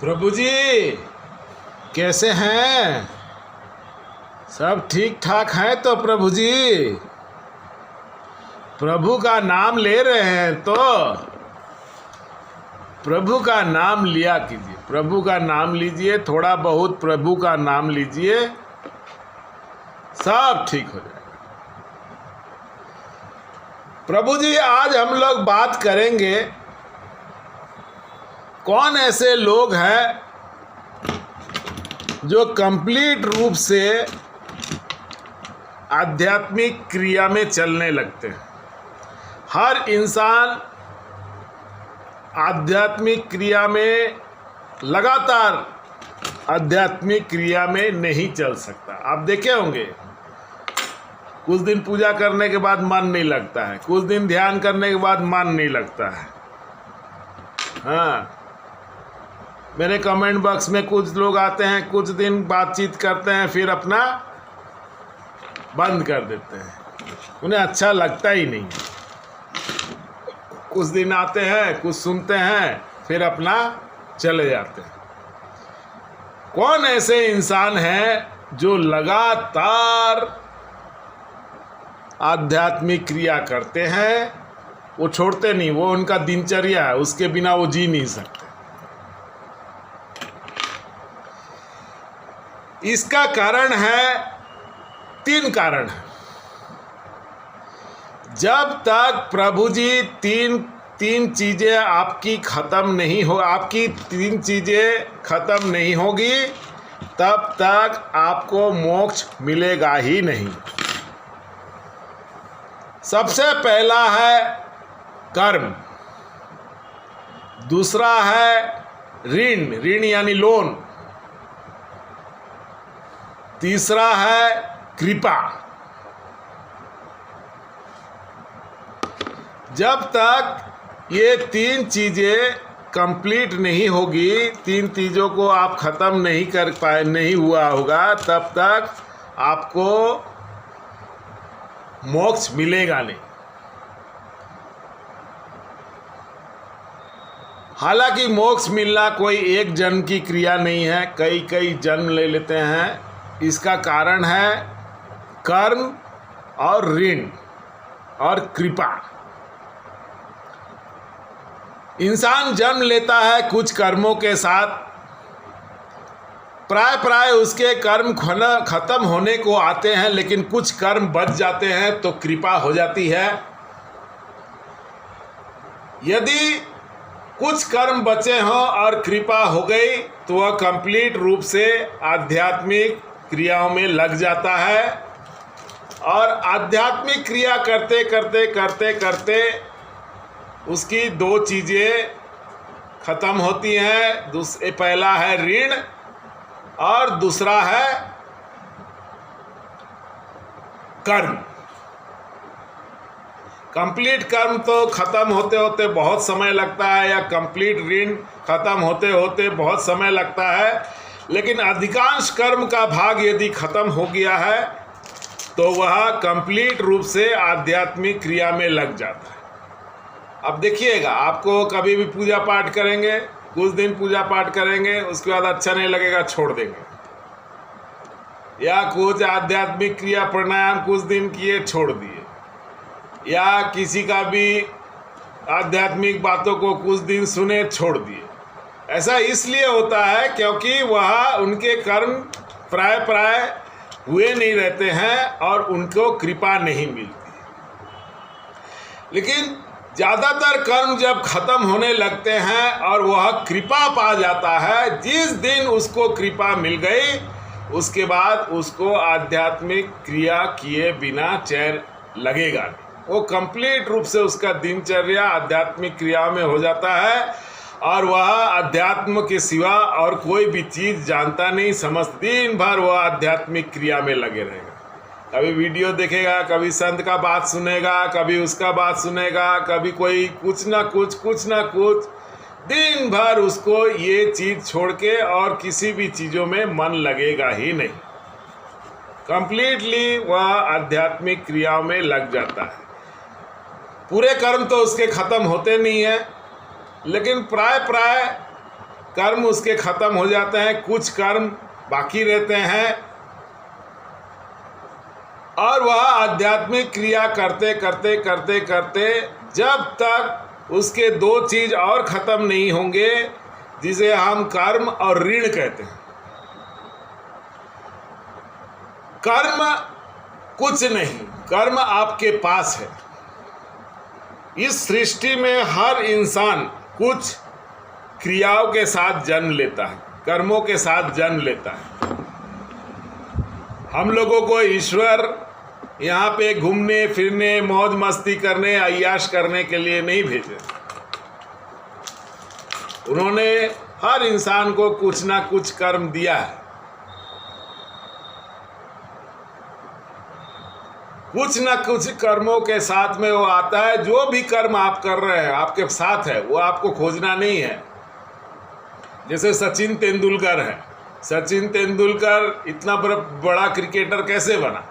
प्रभु जी कैसे हैं? सब ठीक ठाक हैं तो प्रभु जी? प्रभु का नाम ले रहे हैं तो प्रभु का नाम लिया कीजिए, प्रभु का नाम लीजिए, थोड़ा बहुत प्रभु का नाम लीजिए, सब ठीक हो जाएगा। प्रभु जी आज हम लोग बात करेंगे, कौन ऐसे लोग हैं जो कंप्लीट रूप से आध्यात्मिक क्रिया में चलने लगते हैं। हर इंसान आध्यात्मिक क्रिया में लगातार आध्यात्मिक क्रिया में नहीं चल सकता। आप देखे होंगे कुछ दिन पूजा करने के बाद मन नहीं लगता है, कुछ दिन ध्यान करने के बाद मन नहीं लगता है। हाँ, मेरे कमेंट बॉक्स में कुछ लोग आते हैं, कुछ दिन बातचीत करते हैं, फिर अपना बंद कर देते हैं, उन्हें अच्छा लगता ही नहीं। कुछ दिन आते हैं, कुछ सुनते हैं, फिर अपना चले जाते हैं। कौन ऐसे इंसान हैं जो लगातार आध्यात्मिक क्रिया करते हैं, वो छोड़ते नहीं, वो उनका दिनचर्या है, उसके बिना वो जी नहीं सकते। इसका कारण है, 3 कारण है। जब तक प्रभु जी तीन चीजें आपकी खत्म नहीं हो, आपकी 3 चीजें खत्म नहीं होगी, तब तक आपको मोक्ष मिलेगा ही नहीं। सबसे पहला है कर्म, दूसरा है ऋण यानी लोन, तीसरा है कृपा। जब तक ये 3 चीजें कंप्लीट नहीं होगी, 3 चीजों को आप खत्म नहीं कर पाए, नहीं हुआ होगा, तब तक आपको मोक्ष मिलेगा नहीं। हालांकि मोक्ष मिलना कोई एक जन्म की क्रिया नहीं है, कई जन्म ले लेते हैं। इसका कारण है कर्म और ऋण और कृपा। इंसान जन्म लेता है कुछ कर्मों के साथ, प्राय उसके कर्म खत्म होने को आते हैं, लेकिन कुछ कर्म बच जाते हैं तो कृपा हो जाती है। यदि कुछ कर्म बचे हों और कृपा हो गई तो वह कंप्लीट रूप से आध्यात्मिक क्रियाओं में लग जाता है। और आध्यात्मिक क्रिया करते उसकी 2 चीज़ें खत्म होती हैं। पहला है ऋण और दूसरा है कर्म। कंप्लीट कर्म तो खत्म होते होते बहुत समय लगता है, या कंप्लीट ऋण खत्म होते होते बहुत समय लगता है, लेकिन अधिकांश कर्म का भाग यदि खत्म हो गया है तो वह कंप्लीट रूप से आध्यात्मिक क्रिया में लग जाता है। अब देखिएगा, आपको कभी भी पूजा पाठ करेंगे, कुछ दिन पूजा पाठ करेंगे, उसके बाद अच्छा नहीं लगेगा, छोड़ देंगे। या कुछ आध्यात्मिक क्रिया प्राणायाम कुछ दिन किए, छोड़ दिए। या किसी का भी आध्यात्मिक बातों को कुछ दिन सुने, छोड़ दिए। ऐसा इसलिए होता है क्योंकि वह उनके कर्म प्राय हुए नहीं रहते हैं और उनको कृपा नहीं मिलती। लेकिन ज़्यादातर कर्म जब खत्म होने लगते हैं और वह कृपा पा जाता है, जिस दिन उसको कृपा मिल गई उसके बाद उसको आध्यात्मिक क्रिया किए बिना चैन लगेगा नहीं। वो कंप्लीट रूप से उसका दिनचर्या आध्यात्मिक क्रिया में हो जाता है और वह अध्यात्म के सिवा और कोई भी चीज़ जानता नहीं, समझ दिन भर वह आध्यात्मिक क्रिया में लगे रहेगा। कभी वीडियो देखेगा, कभी संत का बात सुनेगा, कभी उसका बात सुनेगा, कभी कोई कुछ ना कुछ दिन भर उसको ये चीज़ छोड़ के और किसी भी चीज़ों में मन लगेगा ही नहीं। कंप्लीटली वह आध्यात्मिक क्रियाओं में लग जाता है। पूरे कर्म तो उसके खत्म होते नहीं है, लेकिन प्राय कर्म उसके खत्म हो जाते हैं, कुछ कर्म बाकी रहते हैं और वह आध्यात्मिक क्रिया करते करते करते करते जब तक उसके दो चीज और खत्म नहीं होंगे, जिसे हम कर्म और ऋण कहते हैं। कर्म कुछ नहीं, कर्म आपके पास है। इस सृष्टि में हर इंसान कुछ क्रियाओं के साथ जन्म लेता है, कर्मों के साथ जन्म लेता है। हम लोगों को ईश्वर यहाँ पे घूमने फिरने, मौज मस्ती करने, अय्याश करने के लिए नहीं भेजे। उन्होंने हर इंसान को कुछ ना कुछ कर्म दिया है। कुछ ना कुछ कर्मों के साथ में वो आता है। जो भी कर्म आप कर रहे हैं आपके साथ है, वो आपको खोजना नहीं है। जैसे सचिन तेंदुलकर है, सचिन तेंदुलकर इतना बड़ा क्रिकेटर कैसे बना?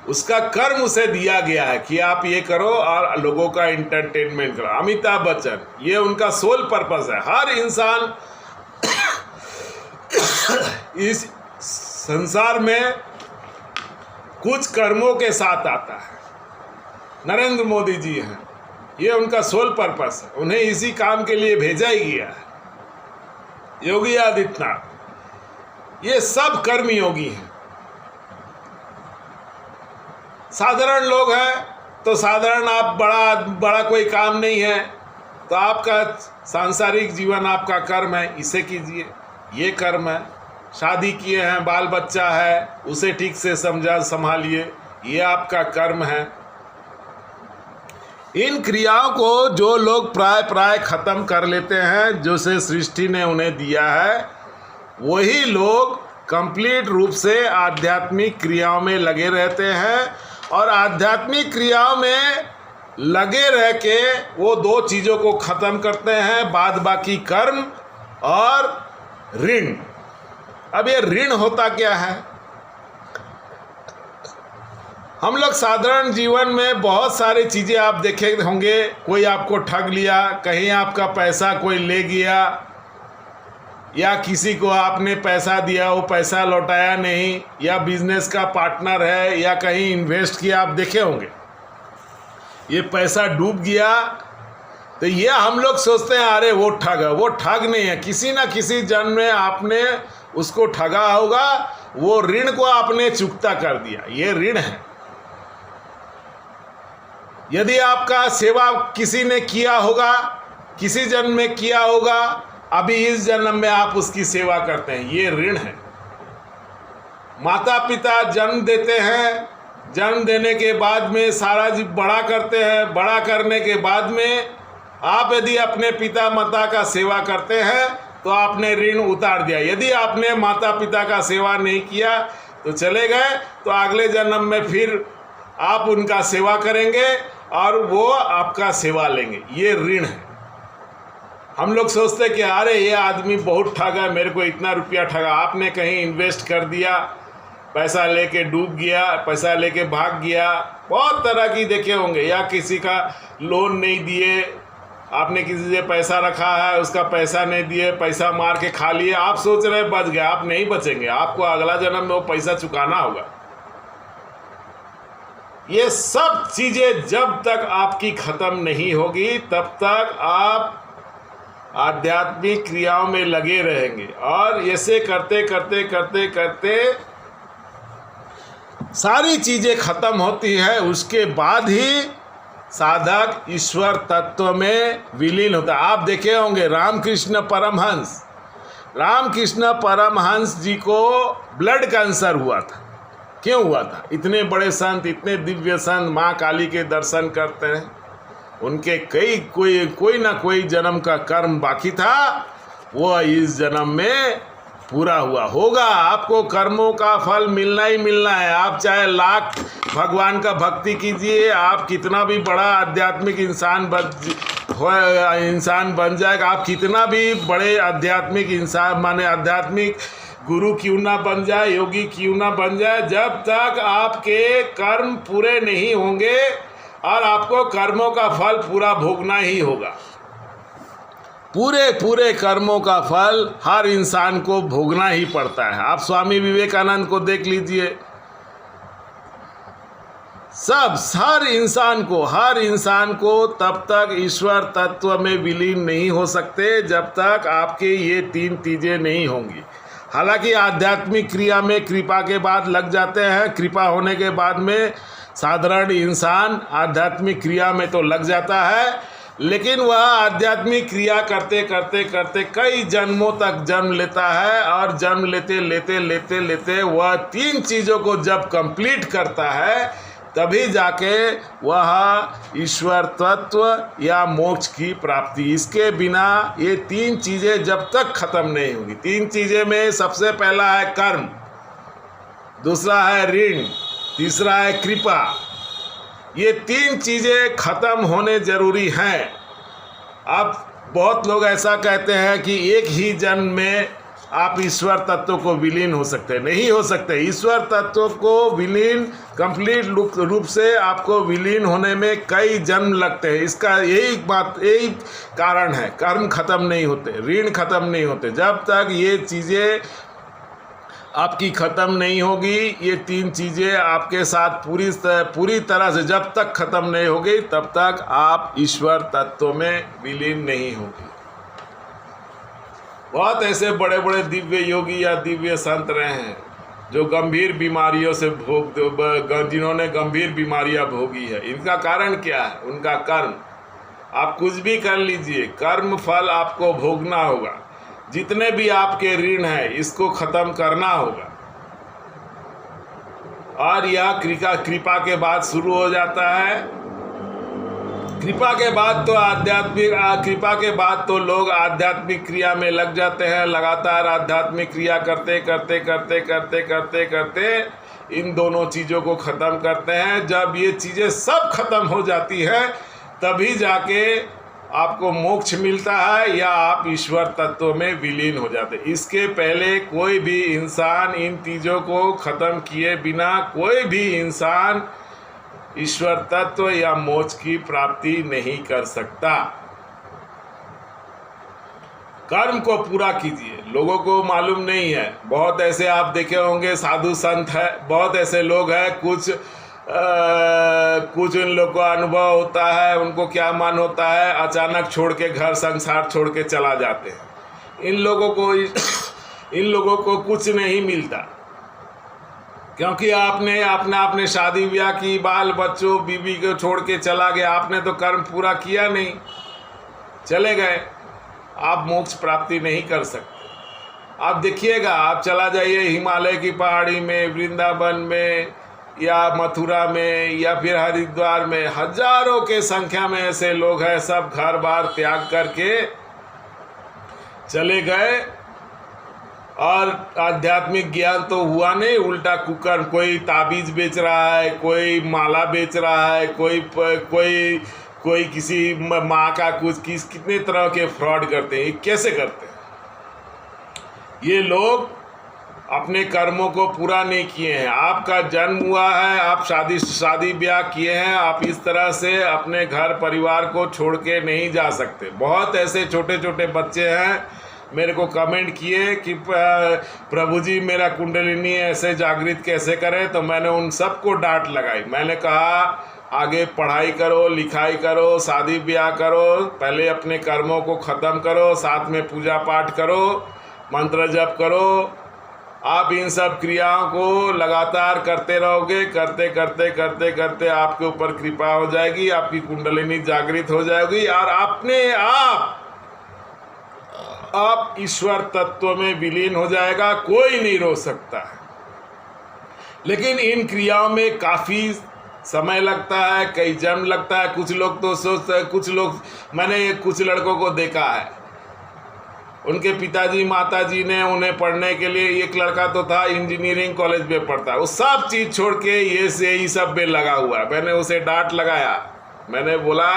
उसका कर्म उसे दिया गया है कि आप ये करो और लोगों का एंटरटेनमेंट करो। अमिताभ बच्चन, ये उनका सोल पर्पस है। हर इंसान इस संसार में कुछ कर्मों के साथ आता है। नरेंद्र मोदी जी हैं, ये उनका सोल पर्पस है, उन्हें इसी काम के लिए भेजा ही गया है। योगी आदित्यनाथ, ये सब कर्म योगी हैं। साधारण लोग हैं तो साधारण, आप बड़ा कोई काम नहीं है तो आपका सांसारिक जीवन आपका कर्म है, इसे कीजिए, ये कर्म है। शादी किए हैं, बाल बच्चा है, उसे ठीक से संभालिए, ये आपका कर्म है। इन क्रियाओं को जो लोग प्राय खत्म कर लेते हैं, जो से सृष्टि ने उन्हें दिया है, वही लोग कंप्लीट रूप से आध्यात्मिक क्रियाओं में लगे रहते हैं। और आध्यात्मिक क्रियाओं में लगे रह के वो दो चीज़ों को खत्म करते हैं, बाद बाकी कर्म और ऋण। अब ये ऋण होता क्या है? हम लोग साधारण जीवन में बहुत सारी चीज़ें आप देखे होंगे। कोई आपको ठग लिया, कहीं आपका पैसा कोई ले गया, या किसी को आपने पैसा दिया वो पैसा लौटाया नहीं, या बिजनेस का पार्टनर है या कहीं इन्वेस्ट किया, आप देखे होंगे ये पैसा डूब गया। तो ये हम लोग सोचते हैं अरे वो ठग है। वो ठग नहीं है, किसी ना किसी जन्म में आपने उसको ठगा होगा, वो ऋण को आपने चुकता कर दिया, ये ऋण है। यदि आपका सेवा किसी ने किया होगा, किसी जन्म में किया होगा, अभी इस जन्म में आप उसकी सेवा करते हैं, ये ऋण है। माता पिता जन्म देते हैं, जन्म देने के बाद में सारा जीव बड़ा करते हैं, बड़ा करने के बाद में आप यदि अपने पिता माता का सेवा करते हैं तो आपने ऋण उतार दिया। यदि आपने माता पिता का सेवा नहीं किया तो चले गए, तो अगले जन्म में फिर आप उनका सेवा करेंगे और वो आपका सेवा लेंगे, ये ऋण है। हम लोग सोचते हैं कि अरे ये आदमी बहुत ठगा है, मेरे को इतना रुपया ठगा। आपने कहीं इन्वेस्ट कर दिया, पैसा लेके डूब गया, पैसा लेके भाग गया, बहुत तरह की देखे होंगे। या किसी का लोन नहीं दिए, आपने किसी से पैसा रखा है, उसका पैसा नहीं दिए, पैसा मार के खा लिए, आप सोच रहे बच गए, आप नहीं बचेंगे, आपको अगला जन्म में वो पैसा चुकाना होगा। ये सब चीज़ें जब तक आपकी खत्म नहीं होगी तब तक आप आध्यात्मिक क्रियाओं में लगे रहेंगे। और ऐसे करते करते करते करते सारी चीज़ें खत्म होती है, उसके बाद ही साधक ईश्वर तत्व में विलीन होता है। आप देखे होंगे रामकृष्ण परमहंस जी को ब्लड कैंसर हुआ था। क्यों हुआ था? इतने बड़े संत, इतने दिव्य संत, माँ काली के दर्शन करते हैं, उनके कोई ना कोई जन्म का कर्म बाकी था, वो इस जन्म में पूरा हुआ होगा। आपको कर्मों का फल मिलना ही मिलना है। आप चाहे लाख भगवान का भक्ति कीजिए, आप कितना भी बड़ा आध्यात्मिक इंसान बन जाएगा, आप कितना भी बड़े आध्यात्मिक इंसान माने आध्यात्मिक गुरु क्यों ना बन जाए, योगी क्यों ना बन जाए, जब तक आपके कर्म पूरे नहीं होंगे और आपको कर्मों का फल पूरा भोगना ही होगा। पूरे पूरे कर्मों का फल हर इंसान को भोगना ही पड़ता है। आप स्वामी विवेकानंद को देख लीजिए, हर इंसान को तब तक ईश्वर तत्व में विलीन नहीं हो सकते जब तक आपके ये 3 चीजें नहीं होंगी। हालांकि आध्यात्मिक क्रिया में कृपा के बाद लग जाते हैं, कृपा होने के बाद में साधारण इंसान आध्यात्मिक क्रिया में तो लग जाता है, लेकिन वह आध्यात्मिक क्रिया करते करते करते कई जन्मों तक जन्म लेता है, और जन्म लेते लेते लेते लेते वह 3 चीज़ों को जब कंप्लीट करता है तभी जाके वह ईश्वर तत्व या मोक्ष की प्राप्ति। इसके बिना ये 3 चीज़ें जब तक खत्म नहीं होगी। 3 चीज़ें में सबसे पहला है कर्म, दूसरा है ऋण, तीसरा है कृपा। ये 3 चीज़ें खत्म होने जरूरी हैं। अब बहुत लोग ऐसा कहते हैं कि एक ही जन्म में आप ईश्वर तत्व को विलीन हो सकते, नहीं हो सकते। ईश्वर तत्व को विलीन कंप्लीट रूप से आपको विलीन होने में कई जन्म लगते हैं। इसका यही कारण है, कर्म खत्म नहीं होते, ऋण खत्म नहीं होते। जब तक ये चीज़ें आपकी ख़त्म नहीं होगी, ये 3 चीज़ें आपके साथ पूरी तरह से जब तक ख़त्म नहीं होगी तब तक आप ईश्वर तत्व में विलीन नहीं होगी। बहुत ऐसे बड़े बड़े दिव्य योगी या दिव्य संत रहे हैं जो गंभीर बीमारियों से जिन्होंने गंभीर बीमारियां भोगी है। इनका कारण क्या है? उनका कर्म। आप कुछ भी कर लीजिए, कर्म फल आपको भोगना होगा। जितने भी आपके ऋण हैं इसको खत्म करना होगा, और यह कृपा के बाद शुरू हो जाता है। कृपा के बाद तो लोग आध्यात्मिक क्रिया में लग जाते हैं। लगातार आध्यात्मिक क्रिया करते करते करते करते करते करते इन दोनों चीज़ों को ख़त्म करते हैं। जब ये चीज़ें सब खत्म हो जाती हैं तभी जाके आपको मोक्ष मिलता है या आप ईश्वर तत्व में विलीन हो जाते। इसके पहले कोई भी इंसान इन चीज़ों को ख़त्म किए बिना कोई भी इंसान ईश्वर तत्व या मोक्ष की प्राप्ति नहीं कर सकता। कर्म को पूरा कीजिए। लोगों को मालूम नहीं है, बहुत ऐसे आप देखे होंगे साधु संत है, बहुत ऐसे लोग हैं, कुछ उन लोग को अनुभव होता है, उनको क्या मन होता है, अचानक छोड़ के घर संसार छोड़ के चला जाते हैं। इन लोगों को कुछ नहीं मिलता, क्योंकि आपने शादी ब्याह की, बाल बच्चों बीवी को छोड़ के चला गया। आपने तो कर्म पूरा किया नहीं, चले गए, आप मोक्ष प्राप्ति नहीं कर सकते। आप देखिएगा, आप चला जाइए हिमालय की पहाड़ी में, वृंदावन में या मथुरा में या फिर हरिद्वार में, हजारों के संख्या में ऐसे लोग हैं, सब घर बार त्याग करके चले गए, और आध्यात्मिक ज्ञान तो हुआ नहीं, उल्टा कुकर, कोई ताबीज बेच रहा है, कोई माला बेच रहा है, कोई किसी माँ का कितने तरह के फ्रॉड करते हैं। ये कैसे करते हैं? ये लोग अपने कर्मों को पूरा नहीं किए हैं। आपका जन्म हुआ है, आप शादी ब्याह किए हैं, आप इस तरह से अपने घर परिवार को छोड़ के नहीं जा सकते। बहुत ऐसे छोटे छोटे बच्चे हैं मेरे को कमेंट किए कि प्रभु जी मेरा कुंडलिनी ऐसे जागृत कैसे करें, तो मैंने उन सबको डांट लगाई। मैंने कहा आगे पढ़ाई करो, लिखाई करो, शादी ब्याह करो, पहले अपने कर्मों को ख़त्म करो, साथ में पूजा पाठ करो, मंत्र जप करो। आप इन सब क्रियाओं को लगातार करते रहोगे, करते करते करते करते आपके ऊपर कृपा हो जाएगी, आपकी कुंडलिनी जागृत हो जाएगी, और अपने आप ईश्वर तत्व में विलीन हो जाएगा। कोई नहीं रोक सकता है। लेकिन इन क्रियाओं में काफ़ी समय लगता है, कई जन्म लगता है। कुछ लोग मैंने कुछ लड़कों को देखा है, उनके पिताजी माताजी ने उन्हें पढ़ने के लिए, एक लड़का तो था इंजीनियरिंग कॉलेज में पढ़ता है, वो सब चीज़ छोड़ के ये सब में लगा हुआ है। मैंने उसे डांट लगाया, मैंने बोला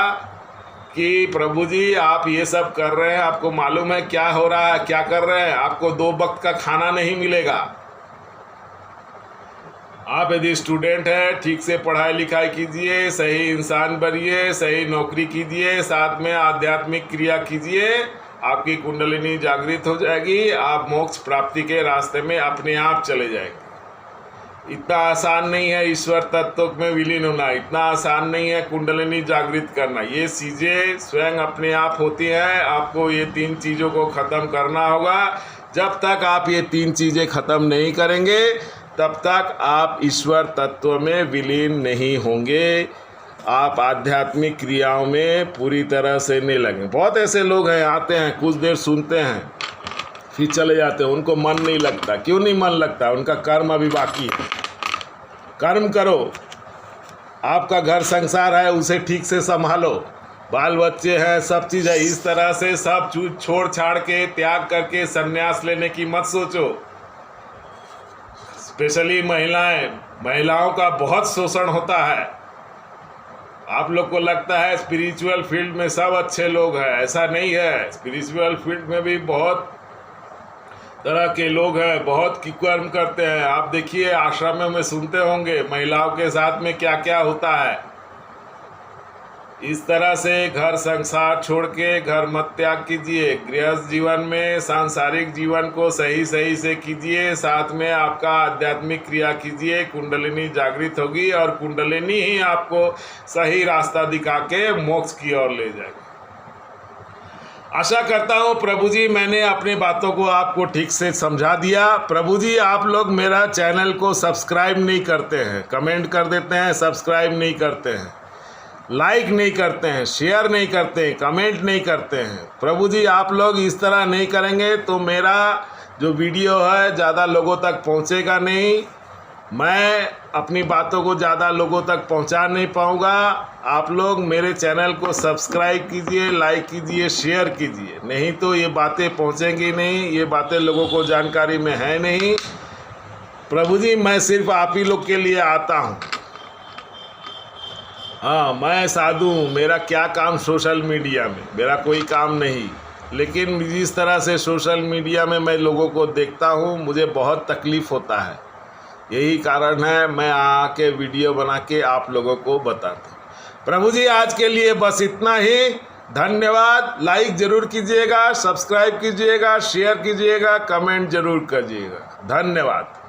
कि प्रभु जी आप ये सब कर रहे हैं, आपको मालूम है क्या हो रहा है, क्या कर रहे हैं? आपको 2 वक्त का खाना नहीं मिलेगा। आप यदि स्टूडेंट हैं, ठीक से पढ़ाई लिखाई कीजिए, सही इंसान बनिए, सही नौकरी कीजिए, साथ में आध्यात्मिक क्रिया कीजिए, आपकी कुंडलिनी जागृत हो जाएगी, आप मोक्ष प्राप्ति के रास्ते में अपने आप चले जाएंगे। इतना आसान नहीं है ईश्वर तत्व में विलीन होना, इतना आसान नहीं है कुंडलिनी जागृत करना। ये चीज़ें स्वयं अपने आप होती हैं। आपको ये 3 चीज़ों को ख़त्म करना होगा। जब तक आप ये 3 चीज़ें ख़त्म नहीं करेंगे तब तक आप ईश्वर तत्व में विलीन नहीं होंगे, आप आध्यात्मिक क्रियाओं में पूरी तरह से नहीं लगेंगे। बहुत ऐसे लोग हैं, आते हैं, कुछ देर सुनते हैं, फिर चले जाते हैं, उनको मन नहीं लगता। क्यों नहीं मन लगता? उनका कर्म अभी बाकी है। कर्म करो, आपका घर संसार है, उसे ठीक से संभालो, बाल बच्चे हैं, सब चीज़ है। इस तरह से सब चीज छोड़ छाड़ के त्याग करके संन्यास लेने की मत सोचो। स्पेशली महिलाओं का बहुत शोषण होता है। आप लोग को लगता है स्पिरिचुअल फील्ड में सब अच्छे लोग हैं, ऐसा नहीं है। स्पिरिचुअल फील्ड में भी बहुत तरह के लोग हैं, बहुत कर्म करते हैं। आप देखिए आश्रमों में सुनते होंगे महिलाओं के साथ में क्या क्या होता है। इस तरह से घर संसार छोड़ के घर मत त्याग कीजिए। गृहस्थ जीवन में सांसारिक जीवन को सही से कीजिए, साथ में आपका आध्यात्मिक क्रिया कीजिए। कुंडलिनी जागृत होगी और कुंडलिनी ही आपको सही रास्ता दिखा के मोक्ष की ओर ले जाएगी। आशा करता हूँ प्रभु जी मैंने अपनी बातों को आपको ठीक से समझा दिया। प्रभु जी आप लोग मेरा चैनल को सब्सक्राइब नहीं करते हैं, कमेंट कर देते हैं, सब्सक्राइब नहीं करते हैं, लाइक नहीं करते हैं, शेयर नहीं करते हैं, कमेंट नहीं करते हैं। प्रभु जी आप लोग इस तरह नहीं करेंगे तो मेरा जो वीडियो है ज़्यादा लोगों तक पहुँचेगा नहीं, मैं अपनी बातों को ज़्यादा लोगों तक पहुंचा नहीं पाऊंगा। आप लोग मेरे चैनल को सब्सक्राइब कीजिए, लाइक कीजिए, शेयर कीजिए, नहीं तो ये बातें पहुंचेंगी नहीं, ये बातें लोगों को जानकारी में है नहीं। प्रभु जी मैं सिर्फ आप ही लोग के लिए आता हूं। हाँ मैं साधु हूँ, मेरा क्या काम सोशल मीडिया में, मेरा कोई काम नहीं। लेकिन जिस तरह से सोशल मीडिया में मैं लोगों को देखता हूँ मुझे बहुत तकलीफ़ होता है। यही कारण है मैं आके वीडियो बना के आप लोगों को बताता हूँ। प्रभु जी आज के लिए बस इतना ही। धन्यवाद। लाइक ज़रूर कीजिएगा, सब्सक्राइब कीजिएगा, शेयर कीजिएगा, कमेंट ज़रूर करिएगा। धन्यवाद।